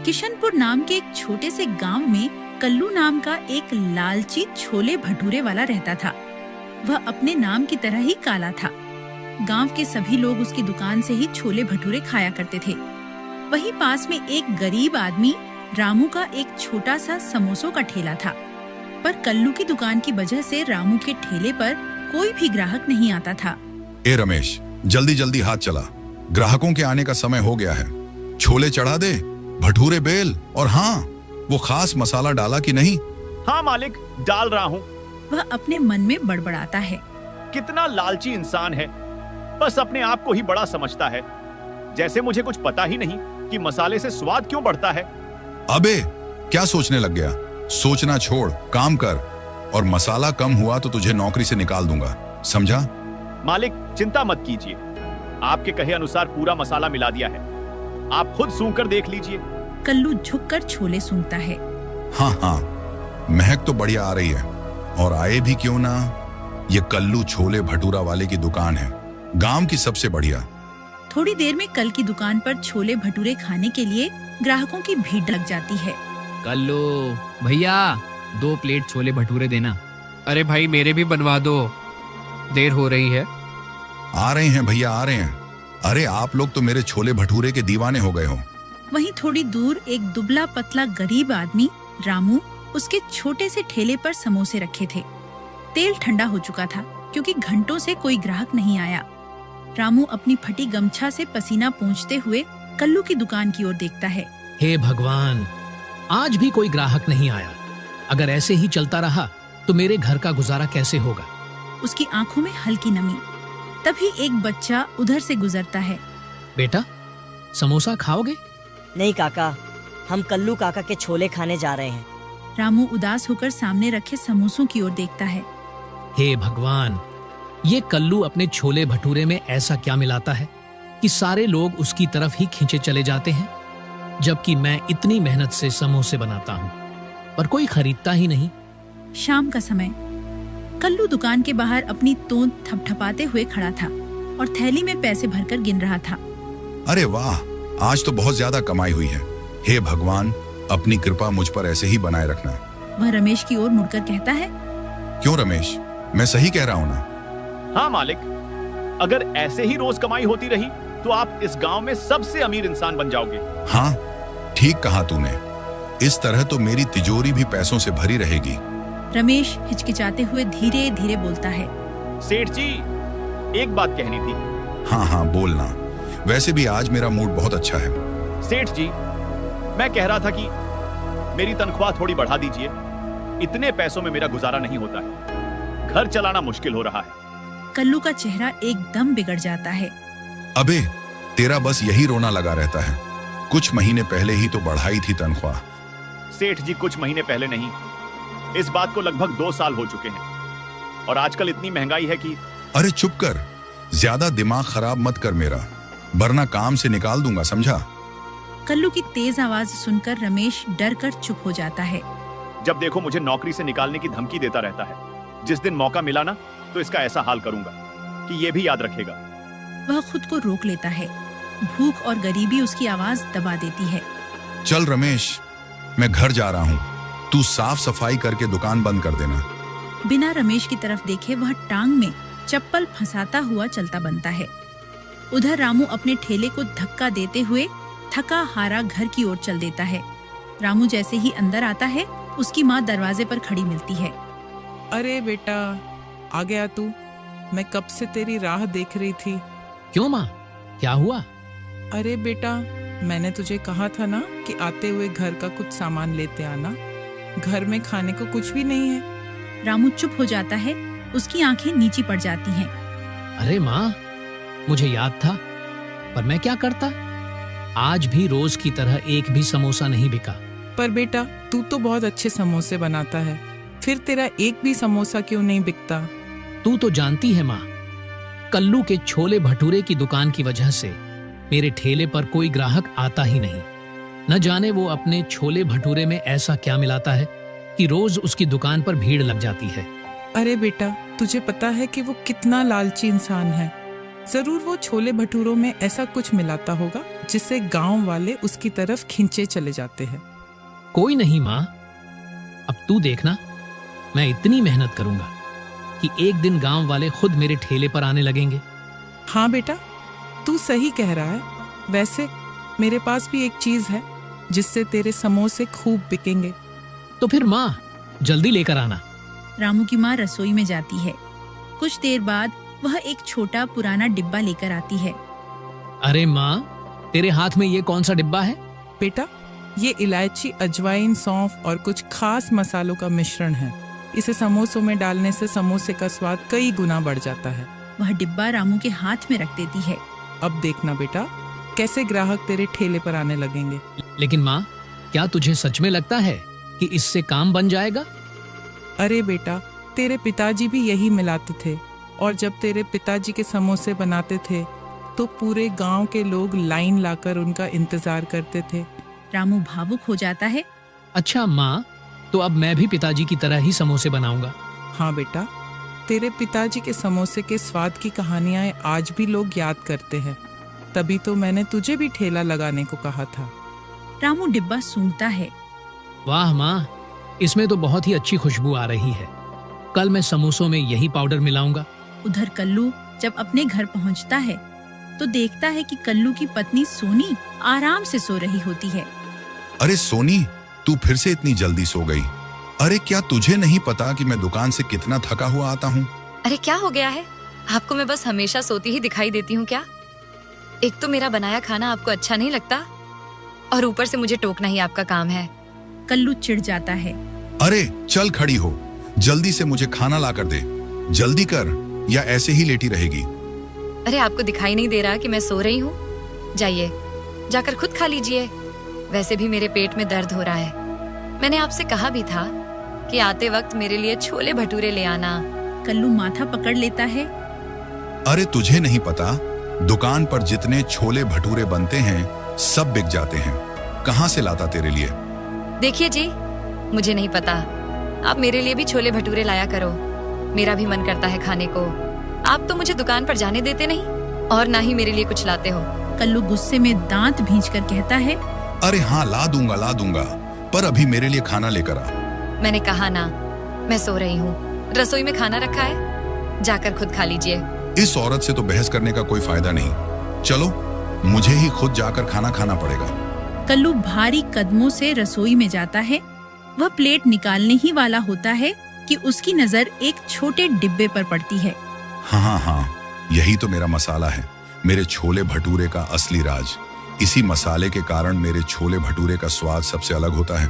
किशनपुर नाम के एक छोटे से गांव में कल्लू नाम का एक लालची छोले भटूरे वाला रहता था। वह अपने नाम की तरह ही काला था। गांव के सभी लोग उसकी दुकान से ही छोले भटूरे खाया करते थे। वहीं पास में एक गरीब आदमी रामू का एक छोटा सा समोसों का ठेला था, पर कल्लू की दुकान की वजह से रामू के ठेले पर कोई भी ग्राहक नहीं आता था। ए रमेश, जल्दी जल्दी हाथ चला, ग्राहकों के आने का समय हो गया है। छोले चढ़ा दे, भटूरे बेल, और हाँ, वो खास मसाला डाला कि नहीं? हाँ मालिक, डाल रहा हूँ। वह अपने मन में बड़बड़ाता है। कितना लालची इंसान है, बस अपने आप को ही बड़ा समझता है, जैसे मुझे कुछ पता ही नहीं कि मसाले से स्वाद क्यों बढ़ता है। अबे, क्या सोचने लग गया? सोचना छोड़, काम कर, और मसाला कम हुआ तो तुझे नौकरी से निकाल दूंगा, समझा? मालिक चिंता मत कीजिए, आपके कहे अनुसार पूरा मसाला मिला दिया है, आप खुद सूंघ कर देख लीजिए। कल्लू झुककर छोले सूंघता है। हाँ हाँ, महक तो बढ़िया आ रही है, और आए भी क्यों ना। ये कल्लू छोले भटूरा वाले की दुकान है, गांव की सबसे बढ़िया। थोड़ी देर में कल की दुकान पर छोले भटूरे खाने के लिए ग्राहकों की भीड़ लग जाती है। कल्लू भैया, 2 प्लेट छोले भटूरे देना। अरे भाई, मेरे भी बनवा दो, देर हो रही है। आ रहे हैं भैया, आ रहे हैं। अरे आप लोग तो मेरे छोले भटूरे के दीवाने हो गए हो। वहीं थोड़ी दूर एक दुबला पतला गरीब आदमी रामू उसके छोटे से ठेले पर समोसे रखे थे। तेल ठंडा हो चुका था क्योंकि घंटों से कोई ग्राहक नहीं आया। रामू अपनी फटी गमछा से पसीना पोंछते हुए कल्लू की दुकान की ओर देखता है। हे भगवान, आज भी कोई ग्राहक नहीं आया। अगर ऐसे ही चलता रहा तो मेरे घर का गुजारा कैसे होगा? उसकी आंखों में हल्की नमी। तभी एक बच्चा उधर से गुजरता है। बेटा, समोसा खाओगे? नहीं काका, हम कल्लू काका के छोले खाने जा रहे हैं। रामू उदास होकर सामने रखे समोसों की ओर देखता है। हे भगवान, ये कल्लू अपने छोले भटूरे में ऐसा क्या मिलाता है कि सारे लोग उसकी तरफ ही खींचे चले जाते हैं, जबकि मैं इतनी मेहनत से समोसे बनाता हूँ, पर कोई खरीदता ही नहीं। शाम का समय। कल्लू दुकान के बाहर अपनी तोंद थपथपाते हुए खड़ा था और थैली में पैसे भरकर गिन रहा था। अरे वाह, आज तो बहुत ज्यादा कमाई हुई है। हे भगवान, अपनी कृपा मुझ पर ऐसे ही बनाए रखना। वह रमेश की ओर मुड़कर कहता है। क्यों रमेश, मैं सही कह रहा हूँ ना? हाँ मालिक, अगर ऐसे ही रोज कमाई होती रही तो आप इस गांव में सबसे अमीर इंसान बन जाओगे। हाँ, ठीक कहा तूने। इस तरह तो मेरी तिजोरी भी पैसों से भरी रहेगी। रमेश हिचकिचाते हुए धीरे धीरे बोलता है। सेठ जी, एक बात कहनी थी। हाँ हाँ, बोलना। वैसे भी आज मेरा मूड बहुत अच्छा है। सेठ जी, मैं कह रहा था कि मेरी तनख्वाह थोड़ी बढ़ा दीजिए। इतने पैसों में मेरा गुजारा नहीं होता है, घर चलाना मुश्किल हो रहा है। कल्लू का चेहरा एकदम बिगड़ जाता है। अबे, तेरा बस यही रोना लगा रहता है। कुछ महीने पहले ही तो बढ़ाई थी तनख्वाह। सेठ जी, कुछ महीने पहले नहीं, इस बात को लगभग 2 साल हो चुके हैं, और आजकल इतनी महंगाई है कि। अरे चुप कर, ज्यादा दिमाग खराब मत कर मेरा, वरना काम से निकाल दूंगा, समझा? कल्लू की तेज आवाज सुनकर रमेश डर कर चुप हो जाता है। जब देखो मुझे नौकरी से निकालने की धमकी देता रहता है। जिस दिन मौका मिला ना, तो इसका ऐसा हाल करूंगा कि ये भी याद रखेगा। वह खुद को रोक लेता है। भूख और गरीबी उसकी आवाज दबा देती है। चल रमेश, मैं घर जा रहा हूँ, तू साफ सफाई करके दुकान बंद कर देना। बिना रमेश की तरफ देखे वह टांग में चप्पल फंसाता हुआ चलता बनता है। उधर रामू अपने ठेले को धक्का देते हुए थका हारा घर की ओर चल देता है। रामू जैसे ही अंदर आता है, उसकी माँ दरवाजे पर खड़ी मिलती है। अरे बेटा, आ गया तू? मैं कब से तेरी राह देख रही थी। क्यों माँ, क्या हुआ? अरे बेटा, मैंने तुझे कहा था ना कि आते हुए घर का कुछ सामान लेते आना। घर में खाने को कुछ भी नहीं है। रामू चुप हो जाता है, उसकी आंखें नीची पड़ जाती हैं। अरे माँ, मुझे याद था, पर मैं क्या करता? आज भी रोज की तरह एक भी समोसा नहीं बिका। पर बेटा, तू तो बहुत अच्छे समोसे बनाता है, फिर तेरा एक भी समोसा क्यों नहीं बिकता? तू तो जानती है माँ, कल्लू के छोले भटूरे की दुकान की वजह से मेरे ठेले पर कोई ग्राहक आता ही नहीं। न जाने वो अपने छोले भटूरे में ऐसा क्या मिलाता है कि रोज उसकी दुकान पर भीड़ लग जाती है। अरे बेटा, तुझे पता है कि वो कितना लालची इंसान है। जरूर वो छोले भटूरों में ऐसा कुछ मिलाता होगा जिससे गांव वाले उसकी तरफ खींचे चले जाते हैं। कोई नहीं माँ, अब तू देखना, मैं इतनी मेहनत करूंगा कि एक दिन गांव वाले खुद मेरे ठेले पर आने लगेंगे। हाँ बेटा, तू सही कह रहा है। वैसे मेरे पास भी एक चीज है जिससे तेरे समोसे खूब बिकेंगे। तो फिर माँ जल्दी लेकर आना। रामू की माँ रसोई में जाती है। कुछ देर बाद वह एक छोटा पुराना डिब्बा लेकर आती है। अरे माँ, तेरे हाथ में ये कौन सा डिब्बा है? बेटा, ये इलायची, अजवाइन, सौंफ और कुछ खास मसालों का मिश्रण है। इसे समोसों में डालने से समोसे का स्वाद कई गुना बढ़ जाता है। वह डिब्बा रामू के हाथ में रख देती है। अब देखना बेटा, कैसे ग्राहक तेरे ठेले पर आने लगेंगे। लेकिन माँ, क्या तुझे सच में लगता है कि इससे काम बन जाएगा? अरे बेटा, तेरे पिताजी भी यही मिलाते थे, और जब तेरे पिताजी के समोसे बनाते थे तो पूरे गांव के लोग लाइन लाकर उनका इंतजार करते थे। रामू भावुक हो जाता है। अच्छा माँ, तो अब मैं भी पिताजी की तरह ही समोसे बनाऊंगा। हाँ बेटा, तेरे पिताजी के समोसे के स्वाद की कहानियां आज भी लोग याद करते हैं। तभी तो मैंने तुझे भी ठेला लगाने को कहा था। रामू डिब्बा सूंघता है। वाह माँ, इसमें तो बहुत ही अच्छी खुशबू आ रही है। कल मैं समोसों में यही पाउडर मिलाऊंगा। उधर कल्लू जब अपने घर पहुंचता है तो देखता है कि कल्लू की पत्नी सोनी आराम से सो रही होती है। अरे सोनी, तू फिर से इतनी जल्दी सो गई? अरे क्या तुझे नहीं पता कि मैं दुकान से कितना थका हुआ आता हूँ? अरे क्या हो गया है? आपको मैं बस हमेशा सोती ही दिखाई देती हूँ क्या? एक तो मेरा बनाया खाना आपको अच्छा नहीं लगता, और ऊपर से मुझे टोकना ही आपका काम है। कल्लू चिढ़ जाता है। अरे चल खड़ी हो, जल्दी से मुझे खाना ला कर दे। जल्दी कर, या ऐसे ही लेटी रहेगी। अरे आपको दिखाई नहीं दे रहा कि मैं सो रही हूँ? जाइए, जाकर खुद खा लीजिए। वैसे भी मेरे पेट में दर्द हो रहा है। मैंने आपसे कहा भी था कि आते वक्त मेरे लिए छोले भटूरे ले आना। कल्लू माथा पकड़ लेता है। अरे तुझे नहीं पता, दुकान पर जितने छोले भटूरे बनते हैं सब बिक जाते हैं। कहाँ से लाता तेरे लिए? देखिए जी, मुझे नहीं पता। आप मेरे लिए भी छोले भटूरे लाया करो, मेरा भी मन करता है खाने को। आप तो मुझे दुकान पर जाने देते नहीं, और ना ही मेरे लिए कुछ लाते हो। कल्लू गुस्से में दांत भींचकर कहता है। अरे हाँ, ला दूंगा, पर अभी मेरे लिए खाना लेकर आ। मैंने कहा ना, मैं सो रही हूँ। रसोई में खाना रखा है, जाकर खुद खा लीजिए। इस औरत से तो बहस करने का कोई फायदा नहीं। चलो, मुझे ही खुद जाकर खाना खाना पड़ेगा। कल्लू भारी कदमों से रसोई में जाता है। वह प्लेट निकालने ही वाला होता है कि उसकी नजर एक छोटे डिब्बे पर पड़ती है। हाँ, यही तो मेरा मसाला है, मेरे छोले भटूरे का असली राज। इसी मसाले के कारण मेरे छोले भटूरे का स्वाद सबसे अलग होता है,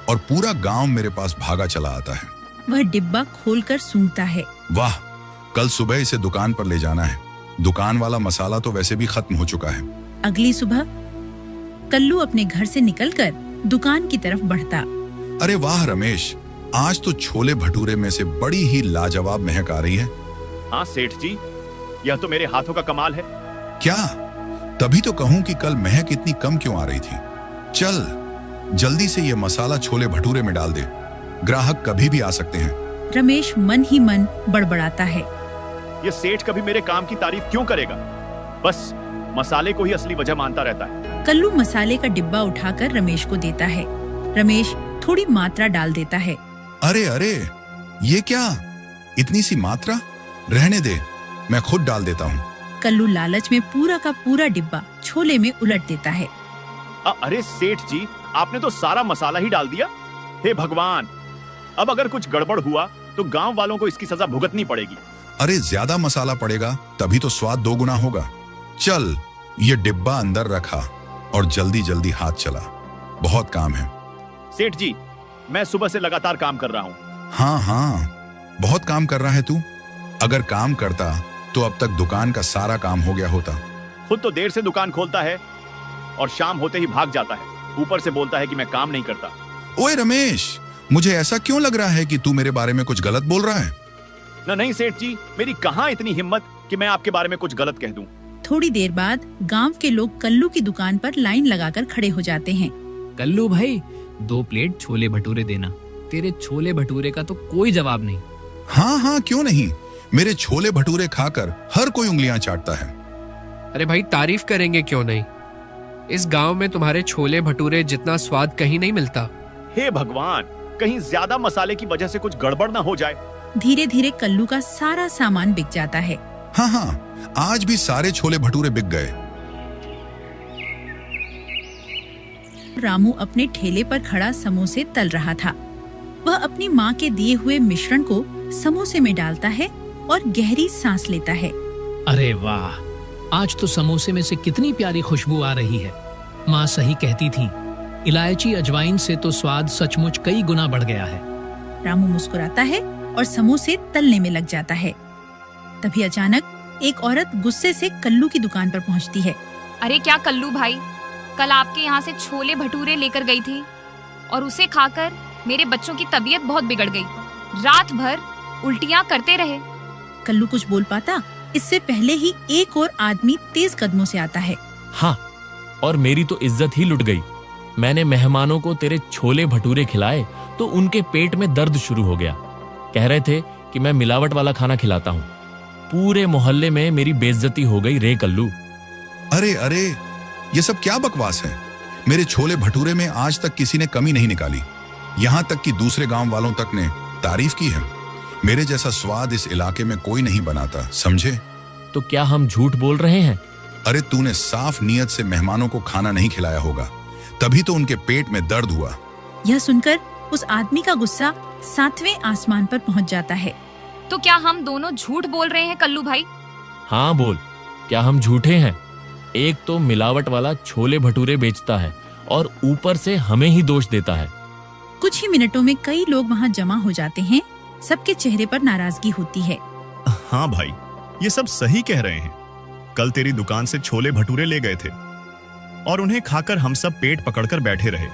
और पूरा गांव मेरे पास भागा चला आता है। वह डिब्बा खोलकर सूंघता है। वाह, कल सुबह इसे दुकान पर ले जाना है। दुकान वाला मसाला तो वैसे भी खत्म हो चुका है। अगली सुबह कल्लू अपने घर से निकलकर दुकान की तरफ बढ़ता। अरे वाह रमेश, आज तो छोले भटूरे में से बड़ी ही लाजवाब महक आ रही है। हाँ सेठ जी, यह तो मेरे हाथों का कमाल है। क्या? तभी तो कहूँ कि कल महक इतनी कम क्यों आ रही थी। चल जल्दी से ये मसाला छोले भटूरे में डाल दे, ग्राहक कभी भी आ सकते हैं। रमेश मन ही मन बड़बड़ाता है। ये सेठ कभी मेरे काम की तारीफ क्यों करेगा? बस मसाले को ही असली वजह मानता रहता है। कल्लू मसाले का डिब्बा उठाकर रमेश को देता है। रमेश थोड़ी मात्रा डाल देता है। अरे, ये क्या, इतनी सी मात्रा? रहने दे, मैं खुद डाल देता हूँ। कल्लू लालच में पूरा का पूरा डिब्बा छोले में उलट देता है। अरे सेठ जी, आपने तो सारा मसाला ही डाल दिया। हे भगवान, अब अगर कुछ गड़बड़ हुआ तो गांव वालों को इसकी सजा भुगतनी पड़ेगी। अरे ज्यादा मसाला पड़ेगा तभी तो स्वाद दोगुना होगा। चल ये डिब्बा अंदर रखा और जल्दी जल्दी हाथ चला, बहुत काम है। सेठ जी, मैं सुबह से लगातार काम कर रहा हूँ। हाँ, बहुत काम कर रहा है तू। अगर काम करता तो अब तक दुकान का सारा काम हो गया होता। खुद तो देर से दुकान खोलता है और शाम होते ही भाग जाता है। ऊपर से बोलता है कि मैं काम नहीं करता। ओए रमेश, मुझे ऐसा क्यों लग रहा है कि तू मेरे बारे में कुछ गलत बोल रहा है? नहीं सेठ जी, मेरी कहाँ इतनी हिम्मत कि मैं आपके बारे में कुछ गलत कह दूं। थोड़ी देर बाद गांव के लोग कल्लू की दुकान पर लाइन लगाकर खड़े हो जाते हैं। कल्लू भाई, 2 प्लेट छोले भटूरे देना। तेरे छोले भटूरे का तो कोई जवाब नहीं। हाँ, क्यों नहीं। मेरे छोले भटूरे खाकर हर कोई उंगलियां चाटता है। अरे भाई, तारीफ करेंगे क्यों नहीं। इस गांव में तुम्हारे छोले भटूरे जितना स्वाद कहीं नहीं मिलता। हे भगवान, कहीं ज्यादा मसाले की वजह से कुछ गड़बड़ ना हो जाए। धीरे धीरे कल्लू का सारा सामान बिक जाता है। हाँ, आज भी सारे छोले भटूरे बिक गए। रामू अपने ठेले पर खड़ा समोसे तल रहा था। वह अपनी माँ के दिए हुए मिश्रण को समोसे में डालता है और गहरी सांस लेता है। अरे वाह, आज तो समोसे में से कितनी प्यारी खुशबू आ रही है। माँ सही कहती थी, इलायची अजवाइन से तो स्वाद सचमुच कई गुना बढ़ गया है। रामू मुस्कुराता है और समोसे तलने में लग जाता है। तभी अचानक एक औरत गुस्से से कल्लू की दुकान पर पहुंचती है। अरे क्या कल्लू भाई, कल आपके यहाँ से छोले भटूरे लेकर गई थी और उसे खाकर मेरे बच्चों की तबीयत बहुत बिगड़ गई। रात भर उल्टियाँ करते रहे। कल्लू कुछ बोल पाता, इससे पहले ही एक और आदमी तेज कदमों से आता है। हाँ, और मेरी तो इज्जत ही लुट गई। मैंने मेहमानों को तेरे छोले भटूरे खिलाए तो उनके पेट में दर्द शुरू हो गया। कह रहे थे कि मैं मिलावट वाला खाना खिलाता हूँ। पूरे मोहल्ले में मेरी बेइज्जती हो गई रे कल्लू। अरे अरे, ये सब क्या बकवास है। मेरे छोले भटूरे में आज तक किसी ने कमी नहीं निकाली। यहाँ तक कि दूसरे गांव वालों तक ने तारीफ की है। मेरे जैसा स्वाद इस इलाके में कोई नहीं बनाता, समझे? तो क्या हम झूठ बोल रहे हैं? अरे तूने साफ नीयत से मेहमानों को खाना नहीं खिलाया होगा, तभी तो उनके पेट में दर्द हुआ। यह सुनकर उस आदमी का गुस्सा 7वें आसमान पर पहुंच जाता है। तो क्या हम दोनों झूठ बोल रहे हैं कल्लू भाई? हाँ बोल, क्या हम झूठे हैं? एक तो मिलावट वाला छोले भटूरे बेचता है और ऊपर से हमें ही दोष देता है। कुछ ही मिनटों में कई लोग वहाँ जमा हो जाते हैं। सबके चेहरे पर नाराजगी होती है। हाँ भाई, ये सब सही कह रहे हैं। कल तेरी दुकान से छोले भटूरे ले गए थे और उन्हें खाकर हम सब पेट पकड़कर बैठे रहे।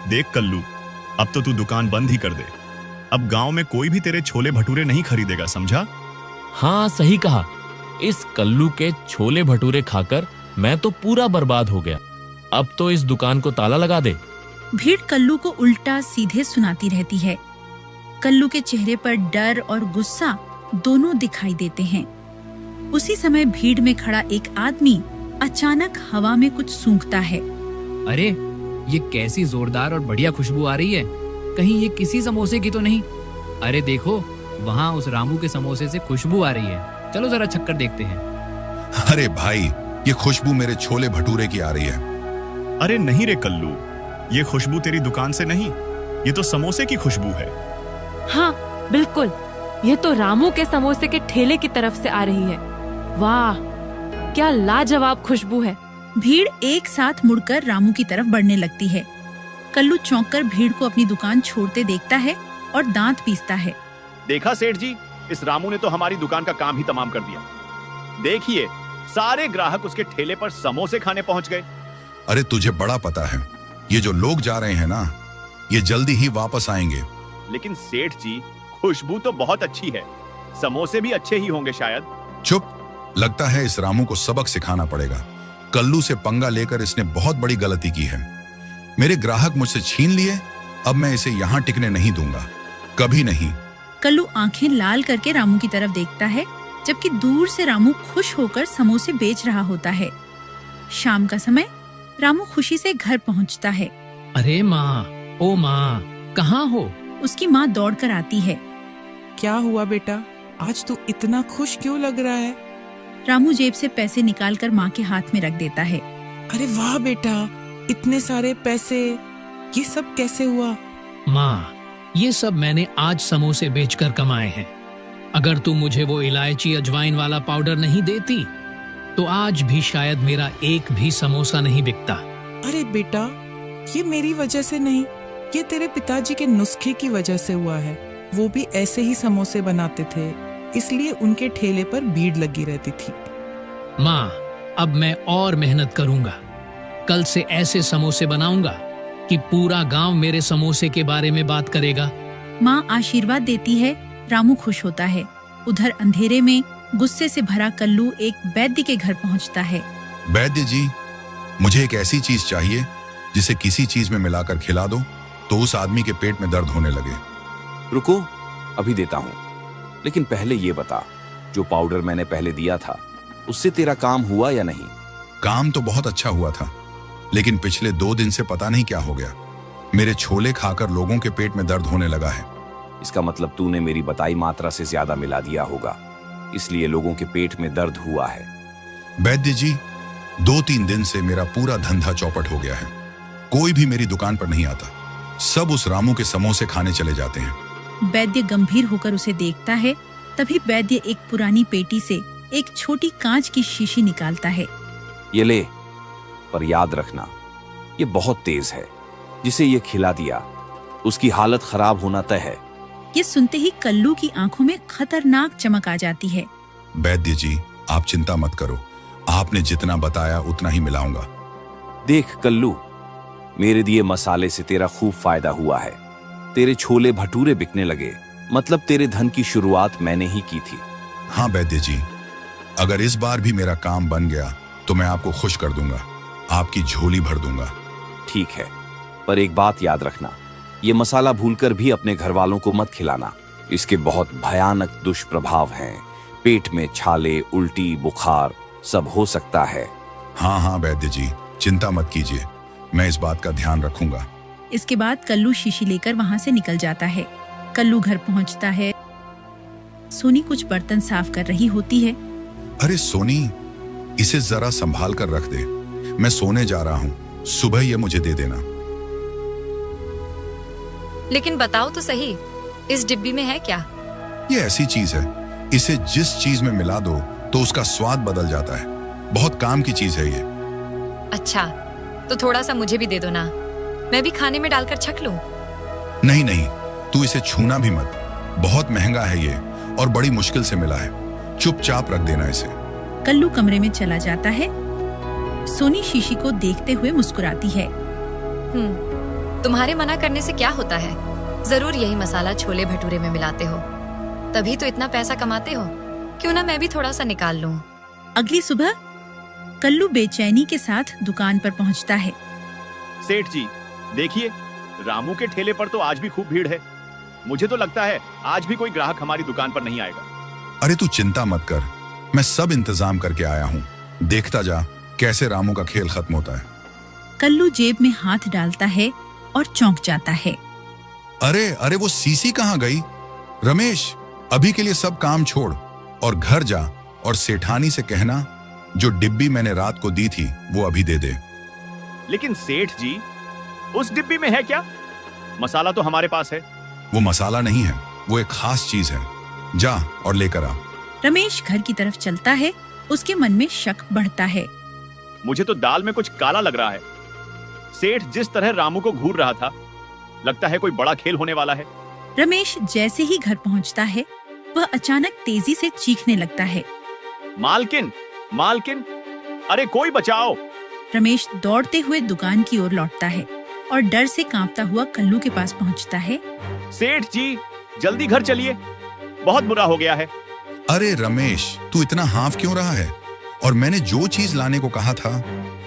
देख कल्लू, अब तो तू दुकान बंद ही कर दे। अब गांव में कोई भी तेरे छोले भटूरे नहीं खरीदेगा, समझा? हाँ सही कहा। इस कल्लू के छोले भटूरे खाकर मैं तो पूरा बर्बाद हो गया। अब तो इस दुकान को ताला लगा दे। भीड़ कल्लू को उल्टा सीधे सुनाती रहती है। कल्लू के चेहरे पर डर और गुस्सा दोनों दिखाई देते हैं। उसी समय भीड़ में खड़ा एक आदमी अचानक हवा में कुछ सूंघता है। अरे ये कैसी जोरदार और बढ़िया खुशबू आ रही है। कहीं ये किसी समोसे की तो नहीं? अरे देखो, वहाँ उस रामू के समोसे से खुशबू आ रही है। चलो जरा चक्कर देखते हैं। अरे भाई, ये खुशबू मेरे छोले भटूरे की आ रही है। अरे नहीं रे कल्लू, ये खुशबू तेरी दुकान से नहीं, ये तो समोसे की खुशबू है। हाँ बिल्कुल, ये तो रामू के समोसे के ठेले की तरफ से आ रही है। वाह, क्या लाजवाब खुशबू है। भीड़ एक साथ मुड़कर रामू की तरफ बढ़ने लगती है। कल्लू चौंककर भीड़ को अपनी दुकान छोड़ते देखता है और दांत पीसता है। देखा सेठ जी, इस रामू ने तो हमारी दुकान का काम ही तमाम कर दिया। देखिए, सारे ग्राहक उसके ठेले पर समोसे खाने पहुंच गए। अरे तुझे बड़ा पता है, ये जो लोग जा रहे हैं ना, ये जल्दी ही वापस आएंगे। लेकिन सेठ जी, खुशबू तो बहुत अच्छी है, समोसे भी अच्छे ही होंगे शायद। चुप, लगता है इस रामू को सबक सिखाना पड़ेगा। कल्लू से पंगा लेकर इसने बहुत बड़ी गलती की है। मेरे ग्राहक मुझसे छीन लिए, अब मैं इसे यहाँ टिकने नहीं दूंगा, कभी नहीं। कल्लू आंखें लाल करके रामू की तरफ देखता है, जबकि दूर से रामू खुश होकर समोसे बेच रहा होता है। शाम का समय, रामू खुशी से घर पहुँचता है। अरे माँ, ओ माँ, कहाँ हो? उसकी माँ दौड़कर आती है। क्या हुआ बेटा, आज तू इतना खुश क्यों लग रहा है? रामू जेब से पैसे निकालकर माँ के हाथ में रख देता है। अरे वाह बेटा, इतने सारे पैसे, ये सब कैसे हुआ? माँ, ये सब मैंने आज समोसे बेचकर कमाए हैं। अगर तू मुझे वो इलायची अजवाइन वाला पाउडर नहीं देती तो आज भी शायद मेरा एक भी समोसा नहीं बिकता। अरे बेटा, ये मेरी वजह से नहीं, ये तेरे पिताजी के नुस्खे की वजह से हुआ है। वो भी ऐसे ही समोसे बनाते थे, इसलिए उनके ठेले पर भीड़ लगी रहती थी। माँ, अब मैं और मेहनत करूंगा। कल से ऐसे समोसे बनाऊंगा कि पूरा गांव मेरे समोसे के बारे में बात करेगा। माँ आशीर्वाद देती है। रामू खुश होता है। उधर अंधेरे में गुस्से से भरा कल्लू एक वैद्य के घर पहुंचता है। वैद्य जी, मुझे एक ऐसी चीज चाहिए जिसे किसी चीज में मिलाकर खिला दो तो उस आदमी के पेट में दर्द होने लगे। रुको, अभी देता हूँ, लेकिन पहले ये बता, जो पाउडर मैंने पहले दिया था उससे तेरा काम हुआ या नहीं? काम तो बहुत अच्छा हुआ था, लेकिन पिछले 2 दिन से पता नहीं क्या हो गया, मेरे छोले खाकर लोगों के पेट में दर्द होने लगा है। इसका मतलब तूने मेरी बताई मात्रा से ज्यादा मिला दिया होगा, इसलिए लोगों के पेट में दर्द हुआ है। वैद्य जी, 2-3 दिन से मेरा पूरा धंधा चौपट हो गया है। कोई भी मेरी दुकान पर नहीं आता, सब उस रामू के समोसे खाने चले जाते हैं। वैद्य गंभीर होकर उसे देखता है। तभी वैद्य एक पुरानी पेटी से एक छोटी कांच की शीशी निकालता है। ये ले, पर याद रखना ये बहुत तेज है। जिसे ये खिला दिया उसकी हालत खराब होना तय है। ये सुनते ही कल्लू की आंखों में खतरनाक चमक आ जाती है। वैद्य जी, आप चिंता मत करो, आपने जितना बताया उतना ही मिलाऊंगा। देख कल्लू, मेरे दिए मसाले से तेरा खूब फायदा हुआ है। तेरे छोले भटूरे बिकने लगे, मतलब तेरे धन की शुरुआत मैंने ही की थी। हाँ वैद्य जी, अगर इस बार भी मेरा काम बन गया तो मैं आपको खुश कर दूंगा, आपकी झोली भर दूंगा। ठीक है, पर एक बात याद रखना, ये मसाला भूलकर भी अपने घर वालों को मत खिलाना। इसके बहुत भयानक दुष्प्रभाव हैं। पेट में छाले, उल्टी, बुखार सब हो सकता है। हाँ हाँ वैद्य जी, चिंता मत कीजिए, मैं इस बात का ध्यान रखूंगा। इसके बाद कल्लू शीशी लेकर वहाँ से निकल जाता है। कल्लू घर पहुँचता है। सोनी कुछ बर्तन साफ कर रही होती है। अरे सोनी, इसे जरा संभाल कर रख दे, मैं सोने जा रहा हूँ, सुबह ये मुझे दे देना। लेकिन बताओ तो सही, इस डिब्बी में है क्या? ये ऐसी चीज है, इसे जिस चीज में मिला दो तो उसका स्वाद बदल जाता है। बहुत काम की चीज है ये। अच्छा, तो थोड़ा सा मुझे भी दे दो ना, मैं भी खाने में डालकर छक लूं। नहीं नहीं, तू इसे छूना भी मत, बहुत महंगा है ये और बड़ी मुश्किल से मिला है, चुपचाप रख देना इसे। कल्लू कमरे में चला जाता है। सोनी शीशी को देखते हुए मुस्कुराती है। तुम्हारे मना करने से क्या होता है? जरूर यही मसाला छोले भटूरे में मिलाते हो, तभी तो इतना पैसा कमाते हो। क्यों ना मैं भी थोड़ा सा निकाल लूं। अगली सुबह कल्लू बेचैनी के साथ दुकान पर पहुंचता है। सेठ जी, देखिए, रामू के ठेले पर तो आज भी खूब भीड़ है। मुझे तो लगता है आज भी कोई ग्राहक हमारी दुकान पर नहीं आएगा। अरे तू चिंता मत कर, मैं सब इंतजाम करके आया हूँ, देखता जा कैसे रामू का खेल खत्म होता है। कल्लू जेब में हाथ डालता है और चौंक जाता है। अरे अरे, वो सीसी कहाँ गई? रमेश, अभी के लिए सब काम छोड़ और घर जा और सेठानी से कहना जो डिब्बी मैंने रात को दी थी वो अभी दे दे। लेकिन सेठ जी, उस डिब्बी में है क्या? मसाला तो हमारे पास है। वो मसाला नहीं है, वो एक खास चीज है, जा और लेकर आ। रमेश घर की तरफ चलता है। उसके मन में शक बढ़ता है। मुझे तो दाल में कुछ काला लग रहा है। सेठ जिस तरह रामू को घूर रहा था, लगता है कोई बड़ा खेल होने वाला है। रमेश जैसे ही घर पहुंचता है, वह अचानक तेजी से चीखने लगता है। मालकिन, मालकिन, अरे कोई बचाओ! रमेश दौड़ते हुए दुकान की ओर लौटता है और डर से कांपता हुआ कल्लू के पास पहुंचता है। सेठ जी, जल्दी घर चलिए, बहुत बुरा हो गया है। अरे रमेश, तू इतना हाफ क्यों रहा है? और मैंने जो चीज लाने को कहा था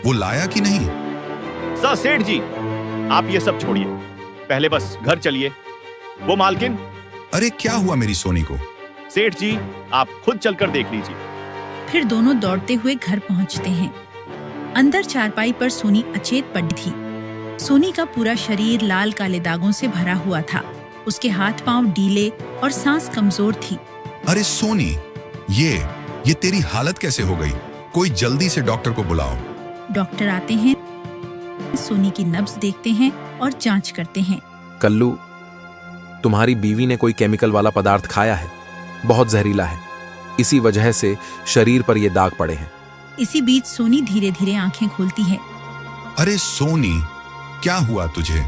वो लाया कि नहीं? सर सेठ जी, आप ये सब छोड़िए, पहले बस घर चलिए। वो मालकिन। अरे क्या हुआ मेरी सोनी को? सेठ जी, आप खुद चलकर देख लीजिए। फिर दोनों दौड़ते हुए घर पहुंचते हैं। अंदर चारपाई पर सोनी अचेत पड़ी थी। सोनी का पूरा शरीर लाल काले दागों से भरा हुआ था। उसके हाथ पांव ढीले और सांस कमजोर थी। अरे सोनी, ये तेरी हालत कैसे हो गई? कोई जल्दी से डॉक्टर को बुलाओ। डॉक्टर आते हैं, सोनी की नब्ज देखते हैं और जांच करते हैं। कल्लू, तुम्हारी बीवी ने कोई केमिकल वाला पदार्थ खाया है, बहुत जहरीला है, इसी वजह से शरीर पर ये दाग पड़े हैं। इसी बीच सोनी धीरे धीरे आंखें खोलती है। अरे सोनी, क्या हुआ तुझे?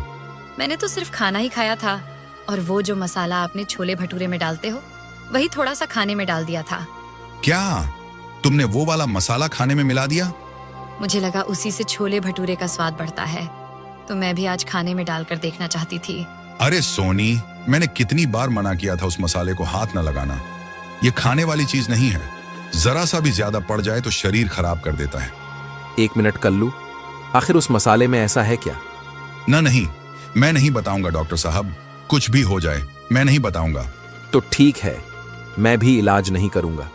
मैंने तो सिर्फ खाना ही खाया था, और वो जो मसाला आपने छोले भटूरे में डालते हो, वही थोड़ा सा खाने में डाल दिया था। क्या तुमने वो वाला मसाला खाने में मिला दिया? मुझे लगा उसी से छोले भटूरे का स्वाद बढ़ता है, तो मैं भी आज खाने में डालकर देखना चाहती थी। अरे सोनी, मैंने कितनी बार मना किया था उस मसाले को हाथ न लगाना। ये खाने वाली चीज नहीं है, जरा सा भी ज्यादा पड़ जाए तो शरीर खराब कर देता है। 1 मिनट कल्लू, आखिर उस मसाले में ऐसा है क्या? नहीं, मैं नहीं बताऊंगा डॉक्टर साहब, कुछ भी हो जाए मैं नहीं बताऊंगा। तो ठीक है, मैं भी इलाज नहीं करूंगा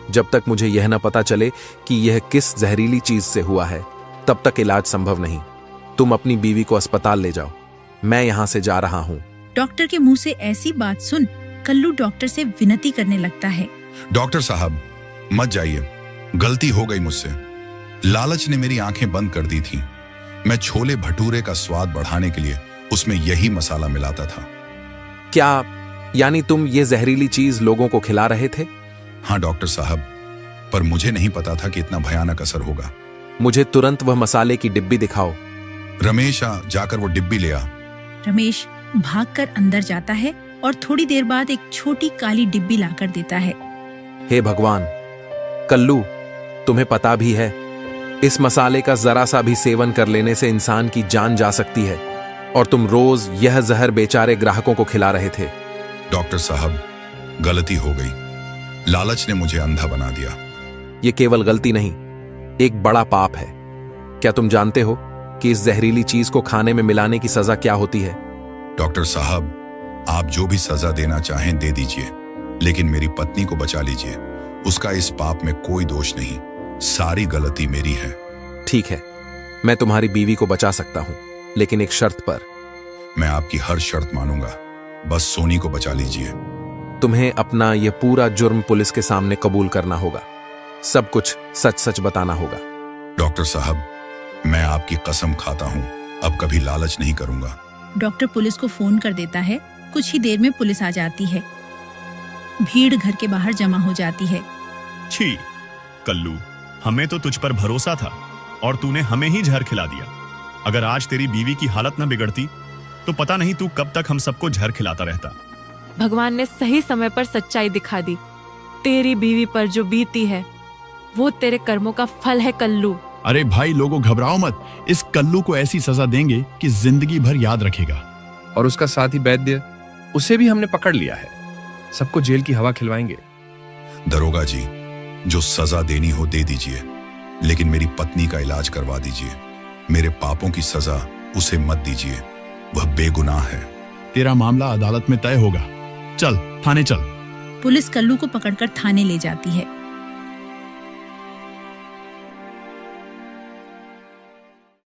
जब तक मुझे यह न पता चले कि यह किस जहरीली चीज से हुआ है। तब तक इलाज संभव नहीं। तुम अपनी बीवी को अस्पताल ले जाओ, मैं यहां से जा रहा हूं। डॉक्टर के मुंह से ऐसी बात सुन कल्लू डॉक्टर से विनती करने लगता है। डॉक्टर साहब मत जाइए, गलती हो गई मुझसे। लालच ने मेरी आंखें बंद कर दी थी। मैं छोले भटूरे का स्वाद बढ़ाने के लिए उसमें यही मसाला मिलाता था। क्या यानी तुम ये जहरीली चीज लोगों को खिला रहे थे? हाँ डॉक्टर साहब, पर मुझे नहीं पता था कि इतना भयानक असर होगा। मुझे तुरंत वह मसाले की डिब्बी दिखाओ। रमेश जाकर वो डिब्बी ले आ। रमेश भागकर अंदर जाता है और थोड़ी देर बाद एक छोटी काली डिब्बी लाकर देता है। हे भगवान, कल्लू तुम्हें पता भी है इस मसाले का जरा सा भी सेवन कर लेने से इंसान की जान जा सकती है, और तुम रोज यह जहर बेचारे ग्राहकों को खिला रहे थे। डॉक्टर साहब गलती हो गई, लालच ने मुझे अंधा बना दिया। यह केवल गलती नहीं, एक बड़ा पाप है। क्या तुम जानते हो कि इस जहरीली चीज को खाने में मिलाने की सजा क्या होती है? डॉक्टर साहब आप जो भी सजा देना चाहें दे दीजिए, लेकिन मेरी पत्नी को बचा लीजिए। उसका इस पाप में कोई दोष नहीं, सारी गलती मेरी है। ठीक है, मैं तुम्हारी बीवी को बचा सकता हूं, लेकिन एक शर्त पर। मैं आपकी हर शर्त मानूंगा, बस सोनी को बचा लीजिए। तुम्हें अपना यह पूरा जुर्म पुलिस के सामने कबूल करना होगा, सब कुछ सच सच बताना होगा। डॉक्टर साहब मैं आपकी कसम खाता हूं, अब कभी लालच नहीं करूंगा। डॉक्टर पुलिस को फोन कर देता है। कुछ ही देर में पुलिस आ जाती है। भीड़ घर के बाहर जमा हो जाती है। छी कल्लू, हमें तो तुझ पर भरोसा था और तूने हमें ही जहर खिला दिया। अगर आज तेरी बीवी की हालत न बिगड़ती तो पता नहीं तू कब तक हम सबको जहर खिलाता रहता। भगवान ने सही समय पर सच्चाई दिखा दी। तेरी बीवी पर जो बीती है वो तेरे कर्मों का फल है कल्लू। अरे भाई लोगों घबराओ मत, इस कल्लू को ऐसी सजा देंगे कि जिंदगी भर याद रखेगा। और उसका साथी वैद्य, उसे भी हमने पकड़ लिया है, सबको जेल की हवा खिलवाएंगे। दरोगा जी जो सजा देनी हो दे दीजिए, लेकिन मेरी पत्नी का इलाज करवा दीजिए। मेरे पापों की सजा उसे मत दीजिए, वह बेगुनाह है। तेरा मामला अदालत में तय होगा, चल थाने चल। पुलिस कल्लू को पकड़कर थाने ले जाती है।